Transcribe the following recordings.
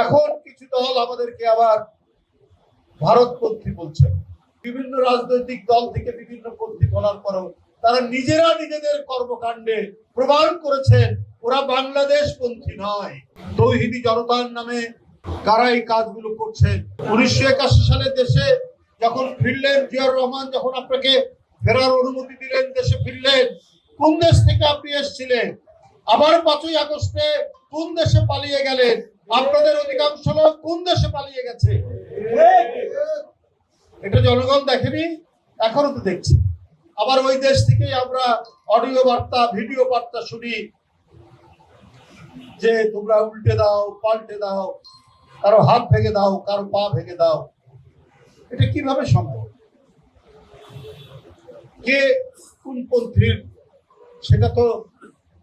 এখন কিছু দল আমাদেরকে আবার ভারতপন্থী বলছে। বিভিন্ন রাজনৈতিক দল থেকে বিভিন্ন পন্থী বলার পরেও তারা নিজেরা নিজেদের কর্মকাণ্ডে প্রমাণ করেছেন ওরা বাংলাদেশ পন্থী নয়। তৌহিদি জনতার নামে কারা এই কাজগুলো করছে। 1981 সালে দেশে যখন ফিরলেন, জিয়াউর রহমান যখন আপনাকে ফেরার অনুমতি দিলেন, দেশে ফিরলেন, কোন দেশ থেকে আপনি এসেছিলেন? আবার 5ই আগস্টে কোন দেশে পালিয়ে গেলেন? আপনাদের অধিকাংশ লোক কোন দেশে পালিয়ে গেছে? এটা জনগণ দেখেনি, এখনো তো দেখছি। আবার ওই দেশ থেকেই আমরা অডিও বার্তা, ভিডিও বার্তা শুনি যে তোমরা উল্টে দাও, পাল্টে দাও, কারো হাত ভেঙে দাও, কারো পা ভেঙে দাও। এটা কিভাবে সম্ভব? কে কোন পন্থীর সেটা তো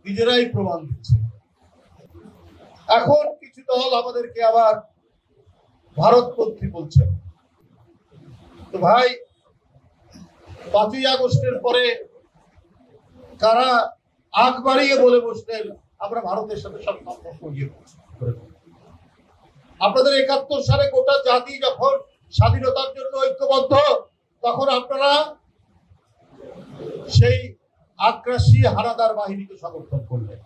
নিজেরাই প্রমাণ দিচ্ছে। এখন কিছু দল আমাদেরকে আবার ভারতপন্থী বলছে। তো ভাই, 5ই আগস্টের পরে কারা আগ বাড়িয়ে বলে বসলেন আমরা ভারতের সাথে সব সম্পর্ক ইয়ে করছি। আপনাদের 71 সালে গোটা জাতি যখন স্বাধীনতার জন্য ঐক্যবদ্ধ, তখন আপনারা সেই আগ্রাসী হানাদার বাহিনীকে সমর্থন করলেন।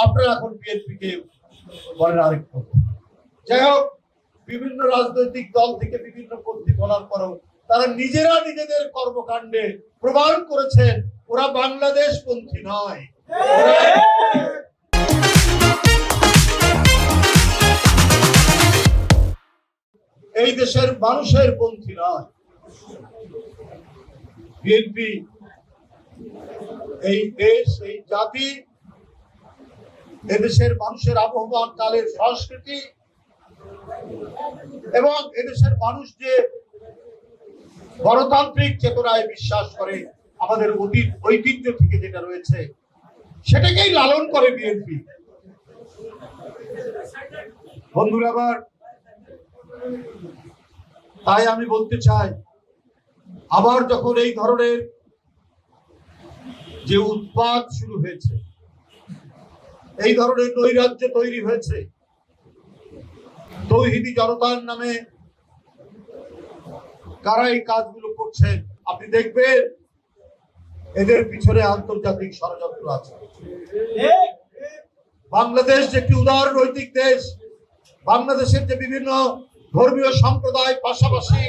আপনারা এখন বিএনপিকে বলেন আরেক পন্থী। যাই হোক, বিভিন্ন রাজনৈতিক দল থেকে বিভিন্ন পন্থী বলার পরেও তারা নিজেরা নিজেদের কর্মকাণ্ডে প্রমাণ করেছেন ওরা বাংলাদেশ পন্থী নয়। এই দেশের মানুষের পন্থী নয়। বিএনপি এই দেশ, এই জাতি, এদেশের মানুষের আবহমান কালের সংস্কৃতি এবং এদেশের মানুষ যে গণতান্ত্রিক চেতনায় বিশ্বাস করে, আমাদের অতীত ঐতিহ্য থেকে যেটা রয়েছে সেটাকেই লালন করে বিএনপি। বন্ধুরা আবার, তাই আমি বলতে চাই, আবার যখন এই ধরনের যে উৎপাত শুরু হয়েছে, এই ধরনের নৈরাজ্য তৈরি হয়েছে, তৌহিদি জনতার নামে কারা এই কাজগুলো করছে, আপনি দেখবেন এদের পিছনে আন্তর্জাতিক ষড়যন্ত্র আছে। বাংলাদেশ যে একটি উদার নৈতিক দেশ, বাংলাদেশের যে বিভিন্ন ধর্মীয় সম্প্রদায় পাশাপাশি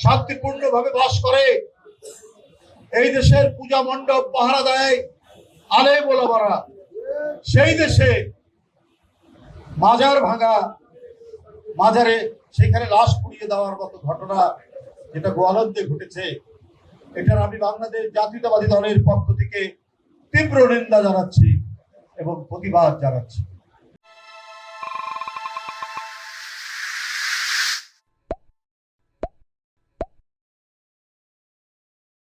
শান্তিপূর্ণভাবে বাস করে, এই দেশের পূজা মণ্ডপ পাহারা দেয় আলেম ওলামারা, সেই দেশে মাজার ভাঙা, মাজারে সেখানে লাশ পুড়িয়ে দেওয়ার মতো ঘটনা যেটা গোয়ালন্দে ঘটেছে, এটার আমি বাংলাদেশ জাতীয়তাবাদী দলের পক্ষ থেকে তীব্র নিন্দা জানাচ্ছি এবং প্রতিবাদ জানাচ্ছি।